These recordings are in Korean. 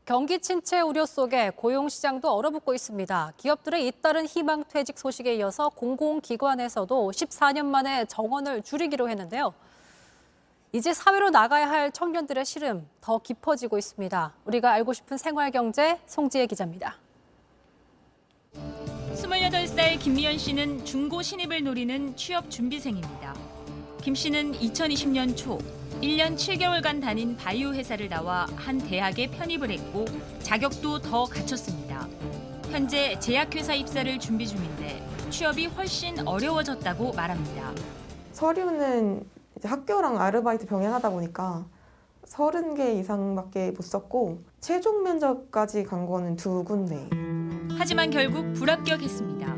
경기 침체 우려 속에 고용시장도 얼어붙고 있습니다. 기업들의 잇따른 희망퇴직 소식에 이어서 공공기관에서도 14년 만에 정원을 줄이기로 했는데요. 이제 사회로 나가야 할 청년들의 시름 더 깊어지고 있습니다. 우리가 알고 싶은 생활경제 송지혜 기자입니다. 28살 김미연 씨는 중고 신입을 노리는 취업 준비생입니다. 김 씨는 2020년 초 1년 7개월간 다닌 바이오 회사를 나와 한 대학에 편입을 했고 자격도 더 갖췄습니다. 현재 제약회사 입사를 준비 중인데 취업이 훨씬 어려워졌다고 말합니다. 서류는 이제 학교랑 아르바이트 병행하다 보니까 30개 이상밖에 못 썼고 최종 면접까지 간 거는 2군데. 하지만 결국 불합격했습니다.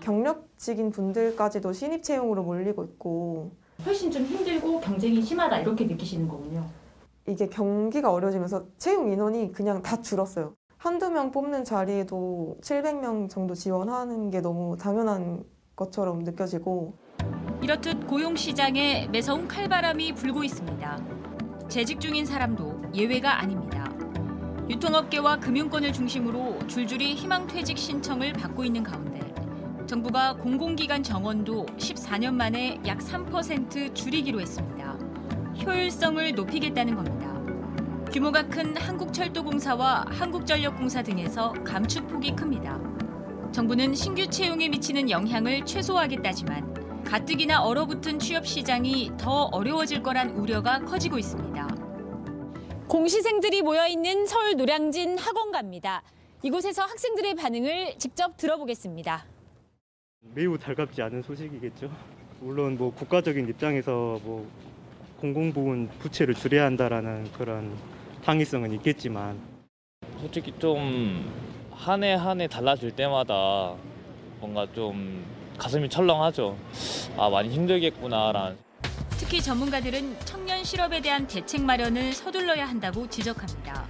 경력직인 분들까지도 신입 채용으로 몰리고 있고 훨씬 좀 힘들고 경쟁이 심하다 이렇게 느끼시는 거군요. 이게 경기가 어려지면서 채용 인원이 그냥 다 줄었어요. 한두 명 뽑는 자리에도 700명 정도 지원하는 게 너무 당연한 것처럼 느껴지고 이렇듯 고용시장에 매서운 칼바람이 불고 있습니다. 재직 중인 사람도 예외가 아닙니다. 유통업계와 금융권을 중심으로 줄줄이 희망퇴직 신청을 받고 있는 가운데 정부가 공공기관 정원도 14년 만에 약 3% 줄이기로 했습니다. 효율성을 높이겠다는 겁니다. 규모가 큰 한국철도공사와 한국전력공사 등에서 감축폭이 큽니다. 정부는 신규 채용에 미치는 영향을 최소화하겠다지만 가뜩이나 얼어붙은 취업 시장이 더 어려워질 거란 우려가 커지고 있습니다. 공시생들이 모여있는 서울 노량진 학원가입니다. 이곳에서 학생들의 반응을 직접 들어보겠습니다. 매우 달갑지 않은 소식이겠죠. 물론 뭐 국가적인 입장에서 뭐 공공부문 부채를 줄여야 한다라는 그런 당위성은 있겠지만 솔직히 좀 한 해 한 해 달라질 때마다 뭔가 좀 가슴이 철렁하죠. 아, 많이 힘들겠구나라는. 특히 전문가들은 청년 실업에 대한 대책 마련을 서둘러야 한다고 지적합니다.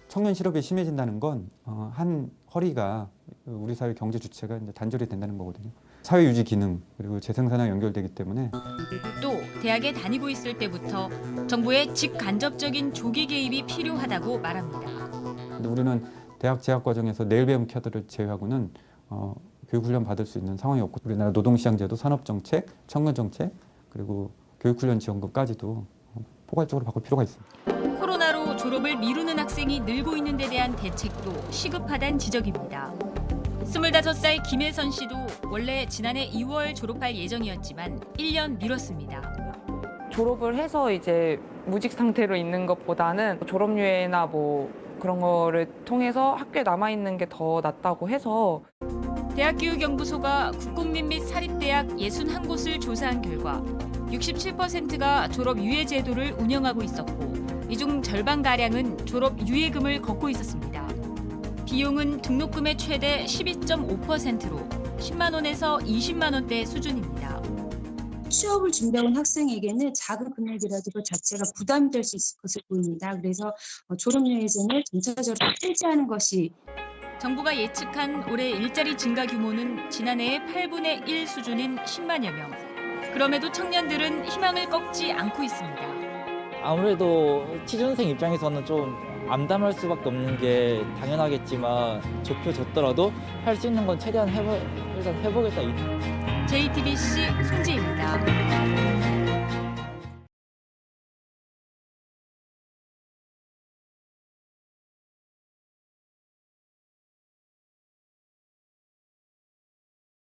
청년 실업이 심해진다는 건 한 허리가 우리 사회 경제 주체가 이제 단절이 된다는 거거든요. 사회 유지 기능 그리고 재생산랑 연결되기 때문에 또 대학에 다니고 있을 때부터 정부의 직간접적인 조기 개입이 필요하다고 말합니다. 근데 우리는 대학 재학 과정에서 내일 배움 카드를 제외하고는 교육훈련 받을 수 있는 상황이 없고 우리나라 노동시장제도, 산업정책, 청년정책 그리고 교육훈련 지원금까지도 포괄적으로 바꿀 필요가 있습니다. 코로나로 졸업을 미루는 학생이 늘고 있는 데 대한 대책도 시급하다는 지적입니다. 25살 김혜선 씨도 원래 지난해 2월 졸업할 예정이었지만 1년 미뤘습니다. 졸업을 해서 이제 무직 상태로 있는 것보다는 졸업유예나 뭐 그런 거를 통해서 학교에 남아있는 게 더 낫다고 해서 대학교육연구소가 국공립 및 사립대학 61곳을 조사한 결과 67%가 졸업 유예 제도를 운영하고 있었고 이 중 절반가량은 졸업 유예금을 걷고 있었습니다. 비용은 등록금의 최대 12.5%로 10만 원에서 20만 원대 수준입니다. 취업을 준비하는 학생에게는 작은 금액이라도 그 자체가 부담이 될 수 있을 것으로 보입니다. 그래서 졸업유예제를 전체적으로 폐지하는 것이 정부가 예측한 올해 일자리 증가 규모는 지난해의 8분의 1 수준인 10만여 명. 그럼에도 청년들은 희망을 꺾지 않고 있습니다. 아무래도 취준생 입장에서는 좀 암담할 수밖에 없는 게 당연하겠지만 좁혀졌더라도 할 수 있는 건 최대한 일단 해보겠다. JTBC 송지혜입니다.